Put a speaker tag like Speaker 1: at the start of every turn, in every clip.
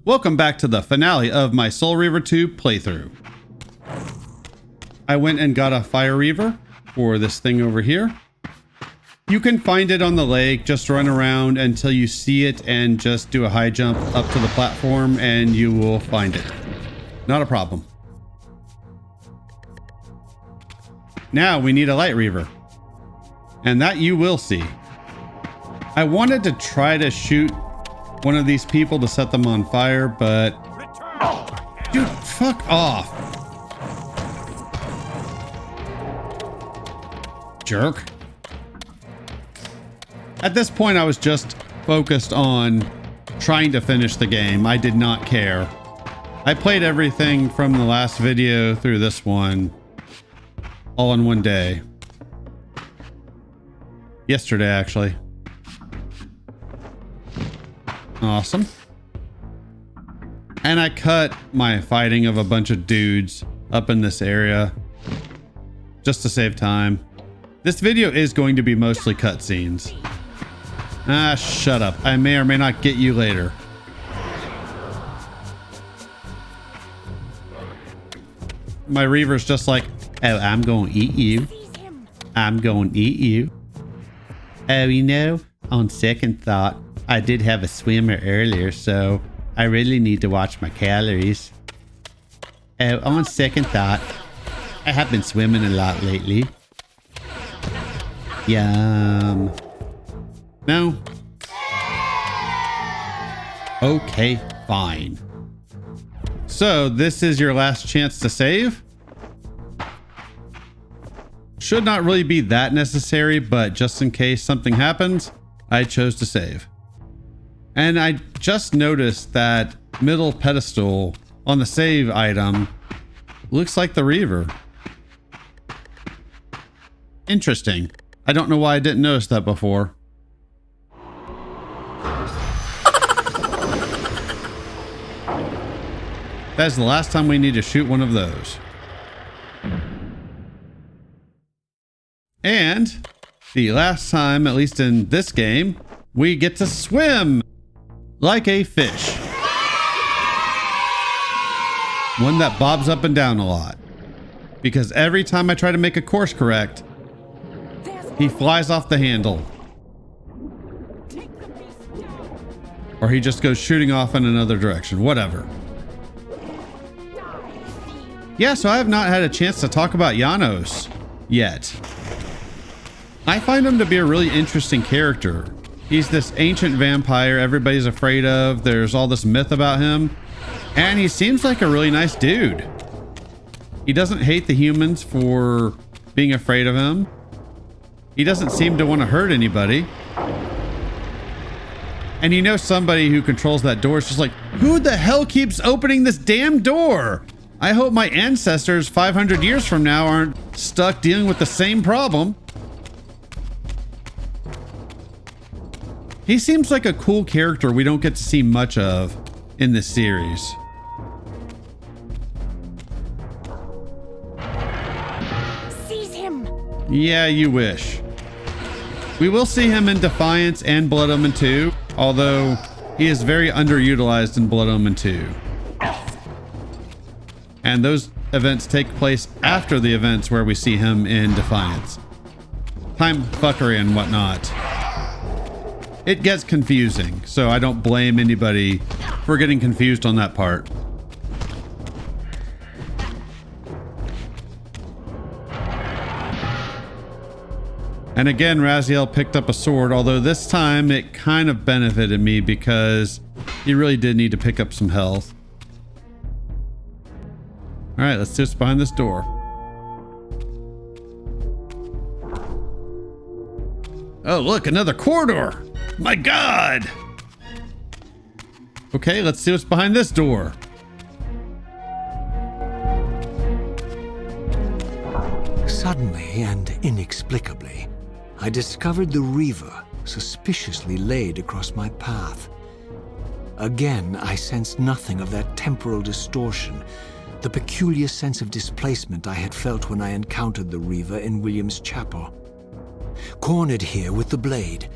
Speaker 1: Welcome back to the finale of my Soul Reaver 2 playthrough. I went and got a Fire Reaver for this thing over here. You can find it on the lake, just run around until you see it and just do a high jump up to the platform and you will find it. Not a problem. Now we need a Light Reaver. And that you will see. I wanted to try to shoot one of these people to set them on fire, but... Dude, fuck off. Jerk. At this point, I was just focused on trying to finish the game. I did not care. I played everything from the last video through this one all in one day. Yesterday, actually. Awesome. And I cut my fighting of a bunch of dudes up in this area just to save time. This video is going to be mostly cutscenes. Ah, shut up. I may or may not get you later. My Reaver's just like, oh, I'm going to eat you. I'm going to eat you. Oh, you know, on second thought, I did have a swimmer earlier, so I really need to watch my calories. Oh, on second thought, I have been swimming a lot lately. Yum. No. Okay, fine. So this is your last chance to save. Should not really be that necessary, but just in case something happens, I chose to save. And I just noticed that middle pedestal on the save item looks like the Reaver. Interesting. I don't know why I didn't notice that before. That's the last time we need to shoot one of those. And the last time, at least in this game, we get to swim like a fish. One that bobs up and down a lot. Because every time I try to make a course correct, he flies off the handle. Or he just goes shooting off in another direction. Whatever. Yeah, so I have not had a chance to talk about Janos yet. I find him to be a really interesting character. He's this ancient vampire everybody's afraid of. There's all this myth about him. And he seems like a really nice dude. He doesn't hate the humans for being afraid of him. He doesn't seem to want to hurt anybody. And you know somebody who controls that door is just like, who the hell keeps opening this damn door? I hope my ancestors 500 years from now aren't stuck dealing with the same problem. He seems like a cool character we don't get to see much of in this series.
Speaker 2: Seize him.
Speaker 1: Yeah, you wish. We will see him in Defiance and Blood Omen 2, although he is very underutilized in Blood Omen 2. And those events take place after the events where we see him in Defiance. Time fuckery and whatnot. It gets confusing, so I don't blame anybody for getting confused on that part. And again, Raziel picked up a sword, although this time it kind of benefited me because he really did need to pick up some health. All right, let's see what's behind this door. Oh, look, another corridor. My God. Okay, let's see what's behind this door.
Speaker 3: Suddenly and inexplicably, I discovered the Reaver suspiciously laid across my path. Again, I sensed nothing of that temporal distortion, the peculiar sense of displacement I had felt when I encountered the Reaver in William's chapel. Cornered here with the blade,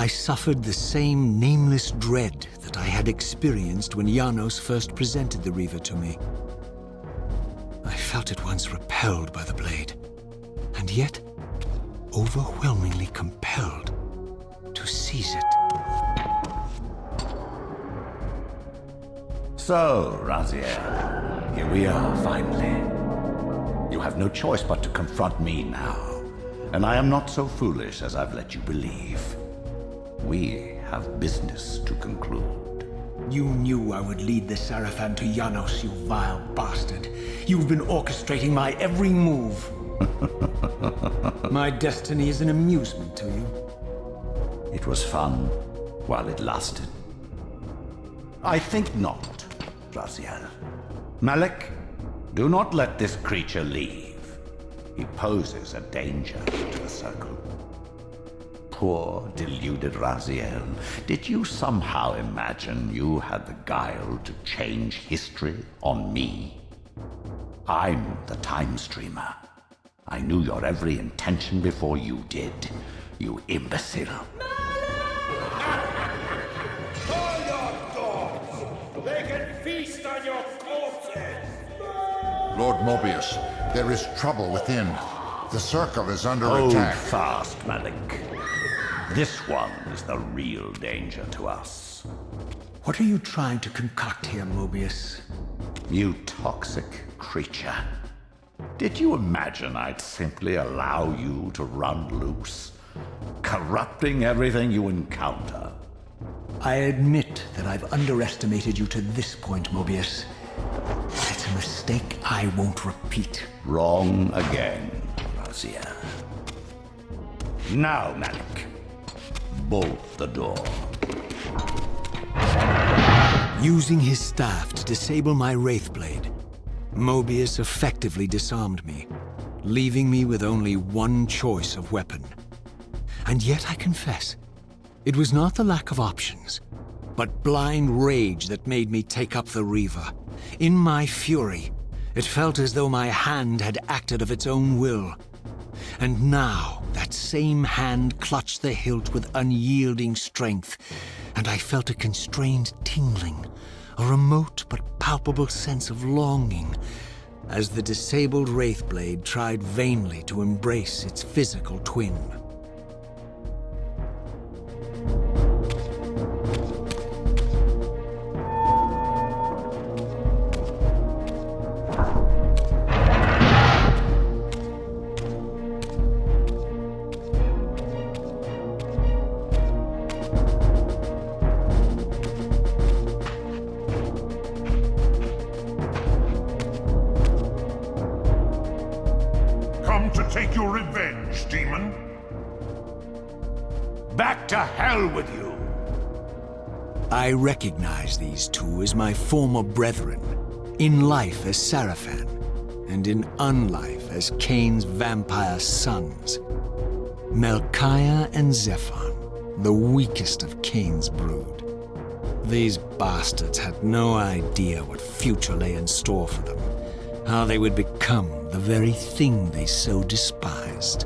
Speaker 3: I suffered the same nameless dread that I had experienced when Janos first presented the Reaver to me. I felt at once repelled by the blade, and yet overwhelmingly compelled to seize it.
Speaker 4: So, Raziel, here we are finally. You have no choice but to confront me now, and I am not so foolish as I've let you believe. We have business to conclude.
Speaker 3: You knew I would lead the Sarafan to Janos, you vile bastard. You've been orchestrating my every move. My destiny is an amusement to you.
Speaker 4: It was fun while it lasted. I think not, Raziel. Malik, do not let this creature leave. He poses a danger to the Circle. Poor, deluded Raziel. Did you somehow imagine you had the guile to change history on me? I'm the Time Streamer. I knew your every intention before you did, you imbecile.
Speaker 5: Call your dogs! They can feast on your corpses!
Speaker 6: Lord Mobius, there is trouble within. The Circle is under
Speaker 4: Hold
Speaker 6: attack.
Speaker 4: fast, Malik. This one is the real danger to us.
Speaker 3: What are you trying to concoct here, Mobius?
Speaker 4: You toxic creature. Did you imagine I'd simply allow you to run loose, corrupting everything you encounter?
Speaker 3: I admit that I've underestimated you to this point, Mobius. It's a mistake I won't repeat.
Speaker 4: Wrong again, Raziel. Now, Malik, bolt the door.
Speaker 3: Using his staff to disable my Wraithblade, Mobius effectively disarmed me, leaving me with only one choice of weapon. And yet I confess, it was not the lack of options, but blind rage that made me take up the Reaver. In my fury, it felt as though my hand had acted of its own will. And now, that same hand clutched the hilt with unyielding strength, and I felt a constrained tingling, a remote but palpable sense of longing, as the disabled Wraithblade tried vainly to embrace its physical twin.
Speaker 5: To take your revenge, demon.
Speaker 4: Back to hell with you!
Speaker 3: I recognize these two as my former brethren, in life as Sarafan, and in unlife as Kain's vampire sons. Melchiah and Zephon, the weakest of Kain's brood. These bastards had no idea what future lay in store for them, how they would become the very thing they so despised.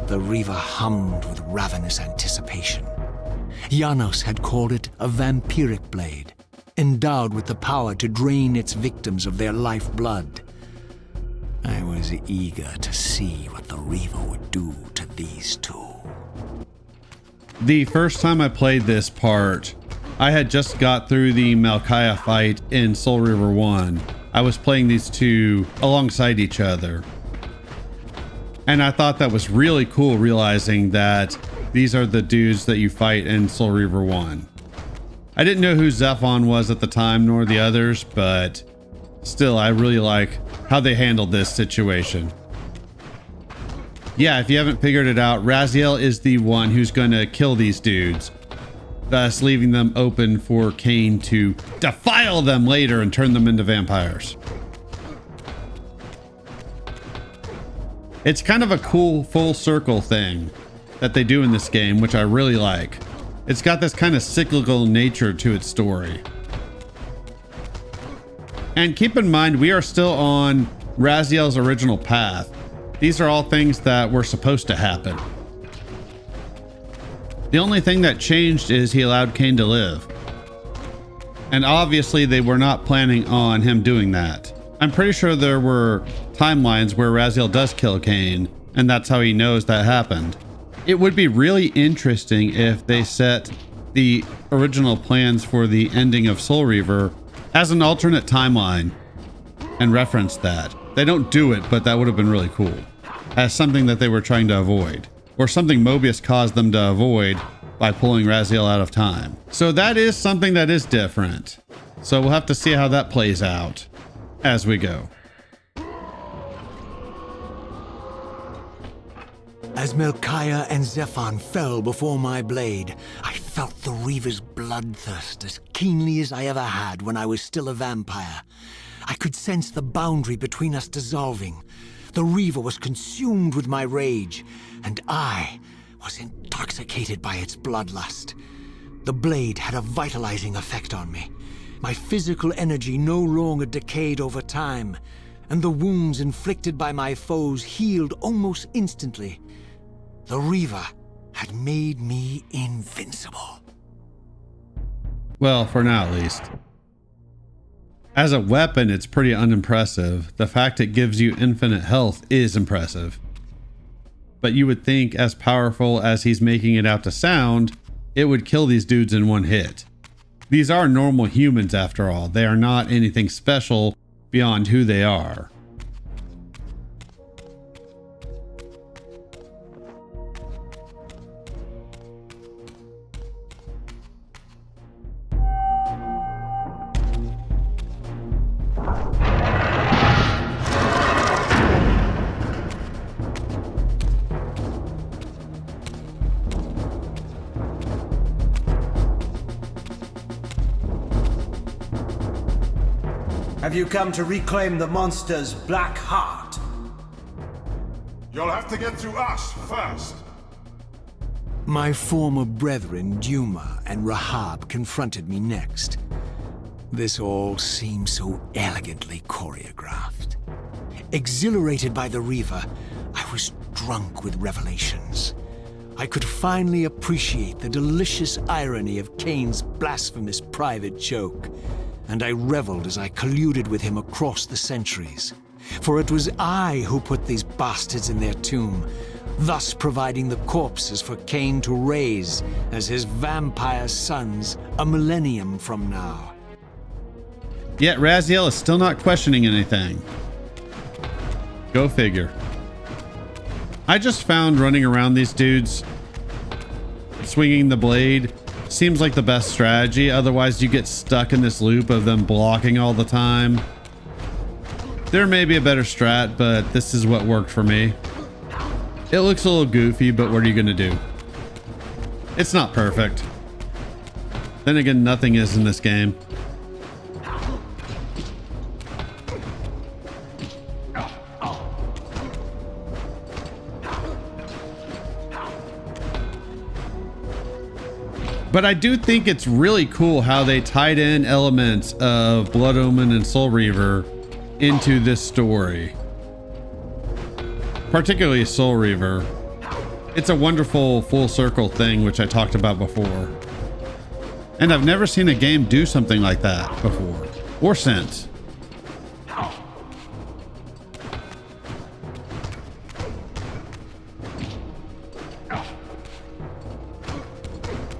Speaker 3: The Reaver hummed with ravenous anticipation. Janos had called it a vampiric blade, endowed with the power to drain its victims of their lifeblood. I was eager to see what the Reaver would do to these two.
Speaker 1: The first time I played this part, I had just got through the Melchiah fight in Soul Reaver 1. I was playing these two alongside each other. And I thought that was really cool, realizing that these are the dudes that you fight in Soul Reaver 1. I didn't know who Zephon was at the time, nor the others, but still, I really like how they handled this situation. Yeah, if you haven't figured it out, Raziel is the one who's going to kill these dudes, thus leaving them open for Kain to defile them later and turn them into vampires. It's kind of a cool full circle thing that they do in this game, which I really like. It's got this kind of cyclical nature to its story. And keep in mind, we are still on Raziel's original path. These are all things that were supposed to happen. The only thing that changed is he allowed Kain to live. And obviously they were not planning on him doing that. I'm pretty sure there were timelines where Raziel does kill Kain, and that's how he knows that happened. It would be really interesting if they set the original plans for the ending of Soul Reaver as an alternate timeline and reference that. They don't do it, but that would have been really cool. As something that they were trying to avoid, or something Mobius caused them to avoid by pulling Raziel out of time. So that is something that is different. So we'll have to see how that plays out as we go.
Speaker 3: As Melchiah and Zephon fell before my blade, I felt the Reaver's bloodthirst as keenly as I ever had when I was still a vampire. I could sense the boundary between us dissolving. The Reaver was consumed with my rage, and I was intoxicated by its bloodlust. The blade had a vitalizing effect on me. My physical energy no longer decayed over time, and the wounds inflicted by my foes healed almost instantly. The Reaver had made me invincible.
Speaker 1: Well, for now at least. As a weapon, it's pretty unimpressive. The fact it gives you infinite health is impressive. But you would think, as powerful as he's making it out to sound, it would kill these dudes in one hit. These are normal humans after all. They are not anything special beyond who they are.
Speaker 7: Have you come to reclaim the monster's black heart?
Speaker 5: You'll have to get through us first.
Speaker 3: My former brethren, Duma and Rahab, confronted me next. This all seemed so elegantly choreographed. Exhilarated by the Reaver, I was drunk with revelations. I could finally appreciate the delicious irony of Kain's blasphemous private joke, and I reveled as I colluded with him across the centuries. For it was I who put these bastards in their tomb, thus providing the corpses for Kain to raise as his vampire sons a millennium from now.
Speaker 1: Yet Raziel is still not questioning anything. Go figure. I just found running around these dudes, swinging the blade, seems like the best strategy. Otherwise you get stuck in this loop of them blocking all the time. There may be a better strat, but this is what worked for me. It looks a little goofy, but what are you gonna do? It's not perfect. Then again, nothing is in this game. But I do think it's really cool how they tied in elements of Blood Omen and Soul Reaver into this story. Particularly Soul Reaver. It's a wonderful full circle thing, which I talked about before. And I've never seen a game do something like that before, or since.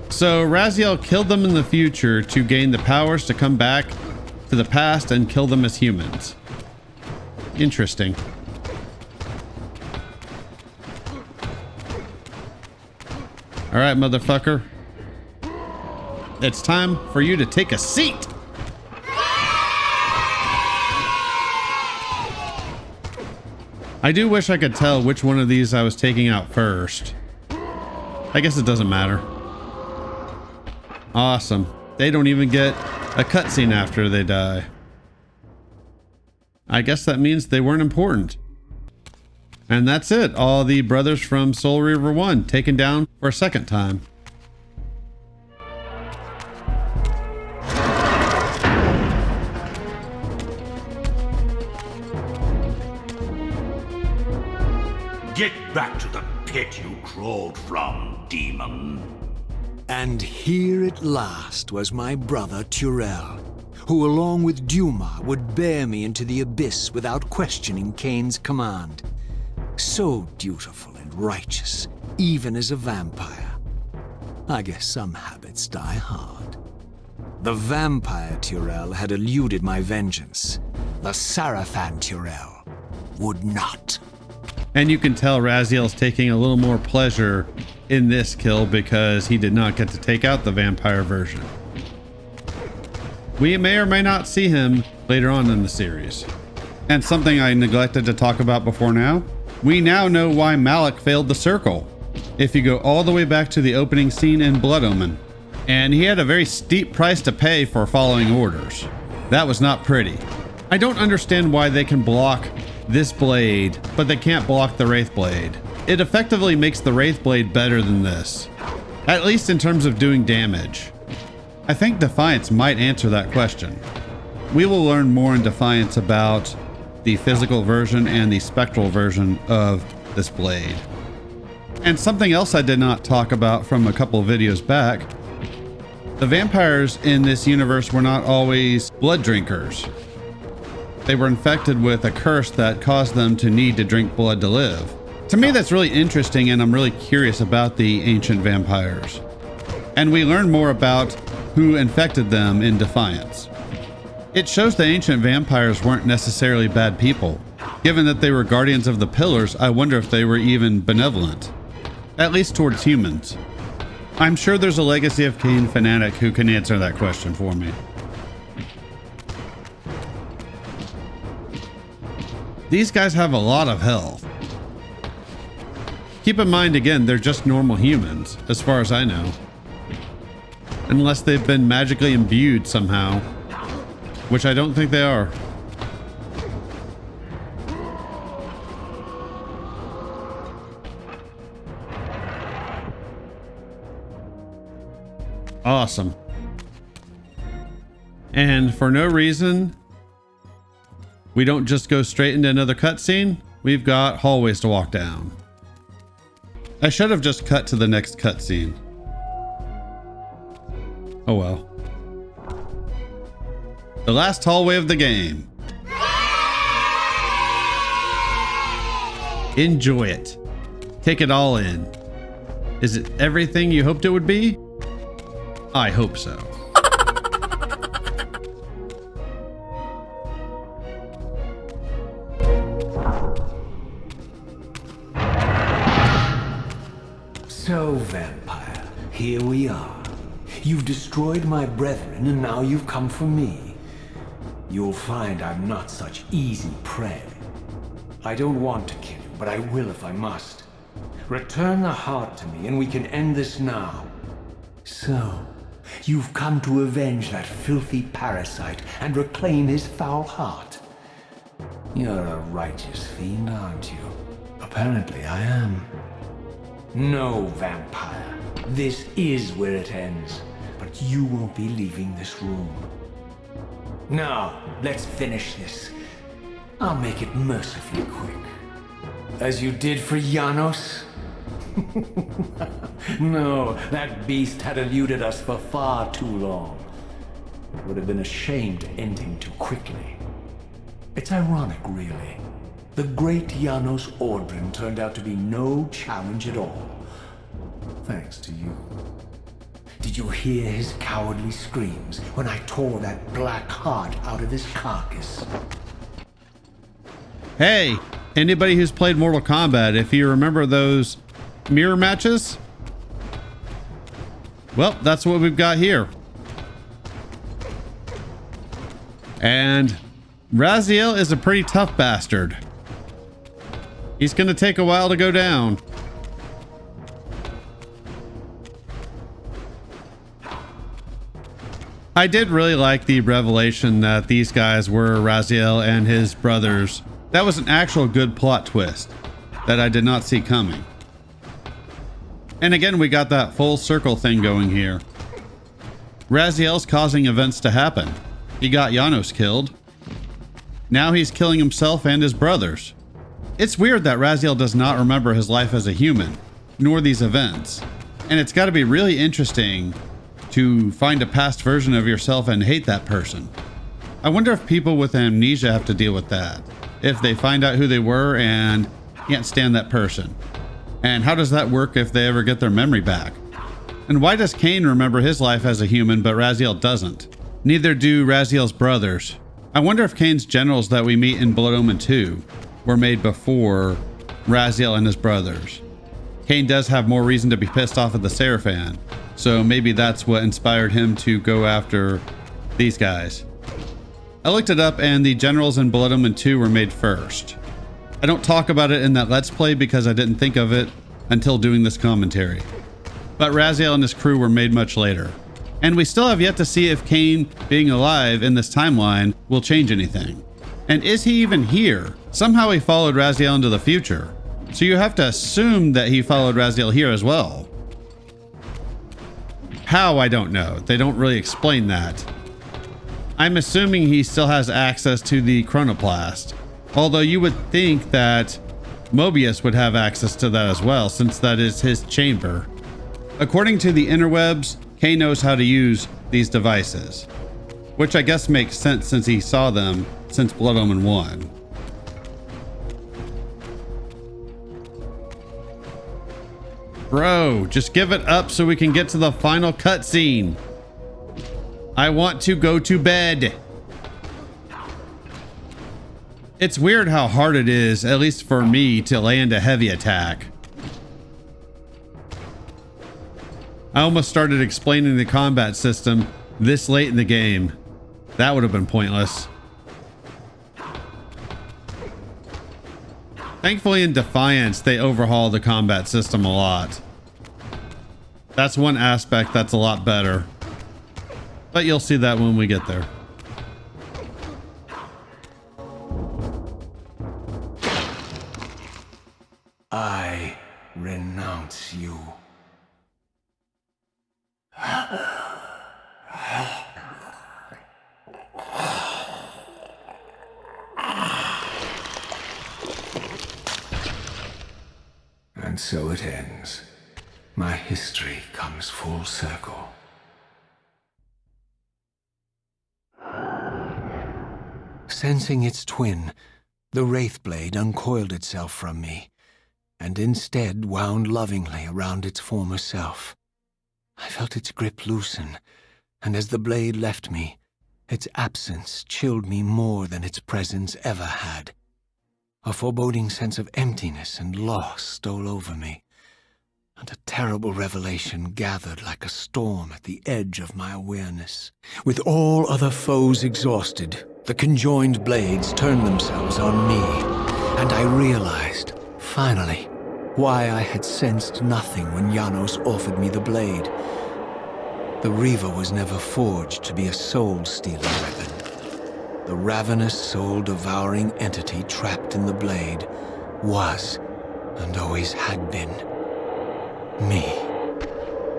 Speaker 1: So Raziel killed them in the future to gain the powers to come back to the past and kill them as humans. Interesting. All right, motherfucker. It's time for you to take a seat. I do wish I could tell which one of these I was taking out first. I guess it doesn't matter. Awesome. They don't even get a cutscene after they die. I guess that means they weren't important. And that's it. All the brothers from Soul Reaver 1 taken down for a second time.
Speaker 4: Get back to the pit you crawled from, demon.
Speaker 3: And here at last was my brother Turel, who along with Duma would bear me into the abyss without questioning Kain's command. So dutiful and righteous, even as a vampire. I guess some habits die hard. The vampire Turel had eluded my vengeance. The Sarafan Turel would not.
Speaker 1: And you can tell Raziel's taking a little more pleasure in this kill because he did not get to take out the vampire version. We may or may not see him later on in the series. And something I neglected to talk about before now, we now know why Malik failed the circle. If you go all the way back to the opening scene in Blood Omen, and he had a very steep price to pay for following orders. That was not pretty. I don't understand why they can block this blade, but they can't block the Wraith Blade. It effectively makes the Wraith Blade better than this, at least in terms of doing damage. I think Defiance might answer that question. We will learn more in Defiance about the physical version and the spectral version of this blade. And something else I did not talk about from a couple of videos back, the vampires in this universe were not always blood drinkers. They were infected with a curse that caused them to need to drink blood to live. To me, that's really interesting, and I'm really curious about the ancient vampires. And we learn more about who infected them in Defiance. It shows the ancient vampires weren't necessarily bad people. Given that they were guardians of the pillars, I wonder if they were even benevolent. At least towards humans. I'm sure there's a Legacy of Kain fanatic who can answer that question for me. These guys have a lot of health. Keep in mind again, they're just normal humans, as far as I know. Unless they've been magically imbued somehow, which I don't think they are. Awesome. And for no reason, we don't just go straight into another cutscene. We've got hallways to walk down. I should have just cut to the next cutscene. Oh well. The last hallway of the game. Enjoy it. Take it all in. Is it everything you hoped it would be? I hope so.
Speaker 3: So, vampire, here we are. You've destroyed my brethren, and now you've come for me. You'll find I'm not such easy prey. I don't want to kill you, but I will if I must. Return the heart to me, and we can end this now. So, you've come to avenge that filthy parasite and reclaim his foul heart. You're a righteous fiend, aren't you? Apparently I am. No, vampire. This is where it ends. But you won't be leaving this room. Now, let's finish this. I'll make it mercifully quick. As you did for Janos? No, that beast had eluded us for far too long. It would have been a shame to end him too quickly. It's ironic, really. The great Janos Ordrin turned out to be no challenge at all. Thanks to you. Did you hear his cowardly screams when I tore that black heart out of his carcass?
Speaker 1: Hey, anybody who's played Mortal Kombat, if you remember those mirror matches? Well, that's what we've got here. And Raziel is a pretty tough bastard. He's gonna take a while to go down. I did really like the revelation that these guys were Raziel and his brothers. That was an actual good plot twist that I did not see coming. And again, we got that full circle thing going here. Raziel's causing events to happen. He got Janos killed. Now he's killing himself and his brothers. It's weird that Raziel does not remember his life as a human, nor these events. And it's got to be really interesting to find a past version of yourself and hate that person. I wonder if people with amnesia have to deal with that. If they find out who they were and can't stand that person. And how does that work if they ever get their memory back? And why does Kain remember his life as a human, but Raziel doesn't? Neither do Raziel's brothers. I wonder if Kain's generals that we meet in Blood Omen 2 were made before Raziel and his brothers. Kain does have more reason to be pissed off at the Seraphan, so maybe that's what inspired him to go after these guys. I looked it up and the generals in Blood Omen 2 were made first. I don't talk about it in that Let's Play because I didn't think of it until doing this commentary. But Raziel and his crew were made much later. And we still have yet to see if Kain being alive in this timeline will change anything. And is he even here? Somehow he followed Raziel into the future. So you have to assume that he followed Raziel here as well. How, I don't know. They don't really explain that. I'm assuming he still has access to the chronoplast. Although you would think that Mobius would have access to that as well, since that is his chamber. According to the interwebs, Kain knows how to use these devices, which I guess makes sense since he saw them since Blood Omen 1. Bro, just give it up so we can get to the final cutscene. I want to go to bed. It's weird how hard it is, at least for me, to land a heavy attack. I almost started explaining the combat system this late in the game. That would have been pointless. Thankfully in Defiance, they overhaul the combat system a lot. That's one aspect that's a lot better. But you'll see that when we get there.
Speaker 3: I renounce you. And so it ends. My history comes full circle. Sensing its twin, the Wraithblade uncoiled itself from me, and instead wound lovingly around its former self. I felt its grip loosen, and as the blade left me, its absence chilled me more than its presence ever had. A foreboding sense of emptiness and loss stole over me, and a terrible revelation gathered like a storm at the edge of my awareness. With all other foes exhausted, the conjoined blades turned themselves on me, and I realized, finally, why I had sensed nothing when Janos offered me the blade. The Reaver was never forged to be a soul-stealing weapon. The ravenous, soul-devouring entity trapped in the blade was, and always had been, me.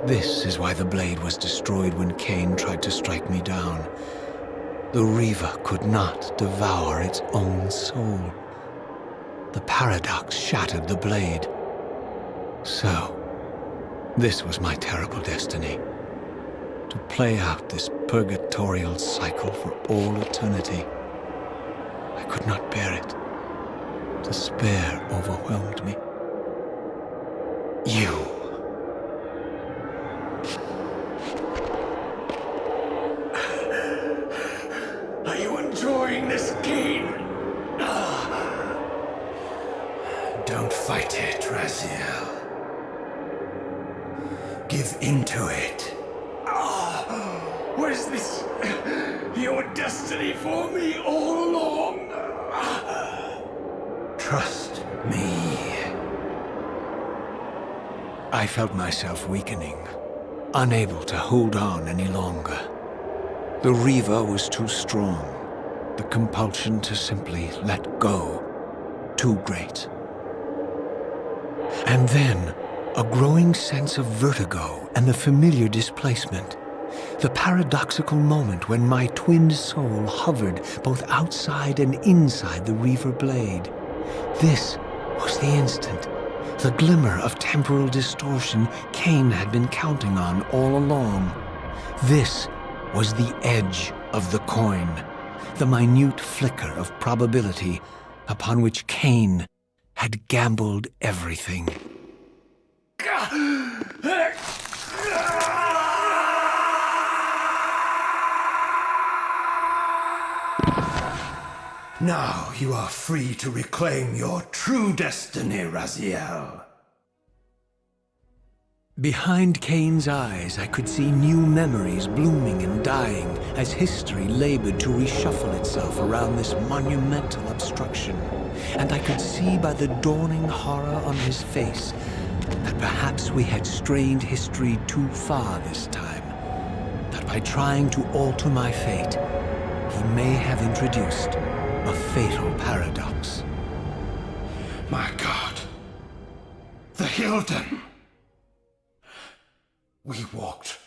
Speaker 3: This is why the blade was destroyed when Kain tried to strike me down. The Reaver could not devour its own soul. The paradox shattered the blade. So, this was my terrible destiny. To play out this purgatorial cycle for all eternity. I could not bear it. Despair overwhelmed me. You.
Speaker 5: Are you enjoying this game?
Speaker 3: Don't fight it, Raziel. Give into it.
Speaker 5: Was this your destiny for me all along?
Speaker 3: Trust me. I felt myself weakening, unable to hold on any longer. The Reaver was too strong. The compulsion to simply let go, too great. And then, a growing sense of vertigo and the familiar displacement. The paradoxical moment when my twinned soul hovered both outside and inside the Reaver blade. This was the instant. The glimmer of temporal distortion Kain had been counting on all along. This was the edge of the coin, the minute flicker of probability upon which Kain had gambled everything.
Speaker 7: Now you are free to reclaim your true destiny, Raziel.
Speaker 3: Behind Kain's eyes, I could see new memories blooming and dying as history labored to reshuffle itself around this monumental obstruction. And I could see by the dawning horror on his face that perhaps we had strained history too far this time. That by trying to alter my fate, he may have introduced a fatal paradox.
Speaker 7: My God. The Hilden. We walked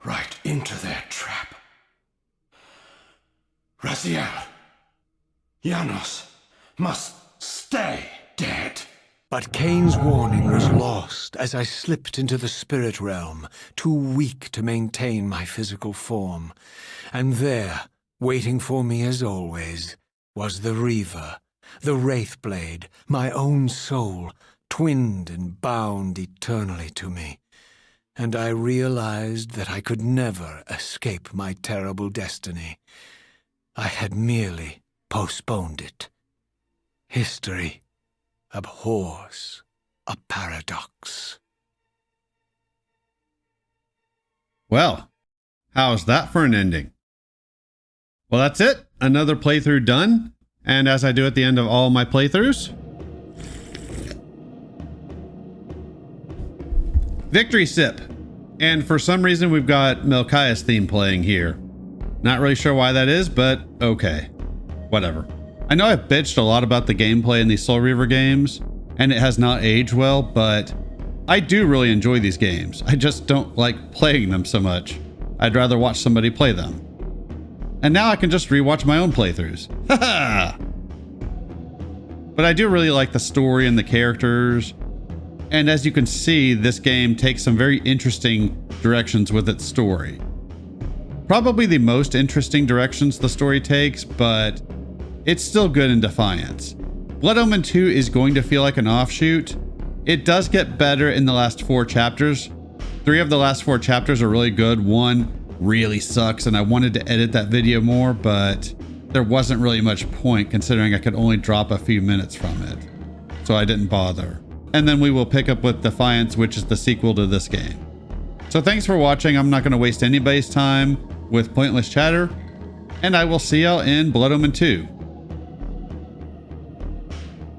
Speaker 7: right into their trap. Raziel, Janos must stay dead.
Speaker 3: But Kain's warning was lost as I slipped into the spirit realm, too weak to maintain my physical form. And there, waiting for me as always, was the Reaver, the Wraithblade, my own soul, twinned and bound eternally to me. And I realized that I could never escape my terrible destiny. I had merely postponed it. History abhors a paradox.
Speaker 1: Well, how's that for an ending? Well, that's it. Another playthrough done. And as I do at the end of all my playthroughs, victory sip. And for some reason, we've got Melchiah's theme playing here. Not really sure why that is, but okay. Whatever. I know I've bitched a lot about the gameplay in these Soul Reaver games, and it has not aged well, but I do really enjoy these games. I just don't like playing them so much. I'd rather watch somebody play them. And now I can just rewatch my own playthroughs. Haha! But I do really like the story and the characters. And as you can see, this game takes some very interesting directions with its story. Probably the most interesting directions the story takes, but it's still good in Defiance. Blood Omen 2 is going to feel like an offshoot. It does get better in the last 4 chapters. 3 of the last 4 chapters are really good. 1 really sucks, and I wanted to edit that video more, but there wasn't really much point considering I could only drop a few minutes from it. So I didn't bother. And then we will pick up with Defiance, which is the sequel to this game. So thanks for watching. I'm not going to waste anybody's time with pointless chatter, and I will see y'all in Blood Omen 2.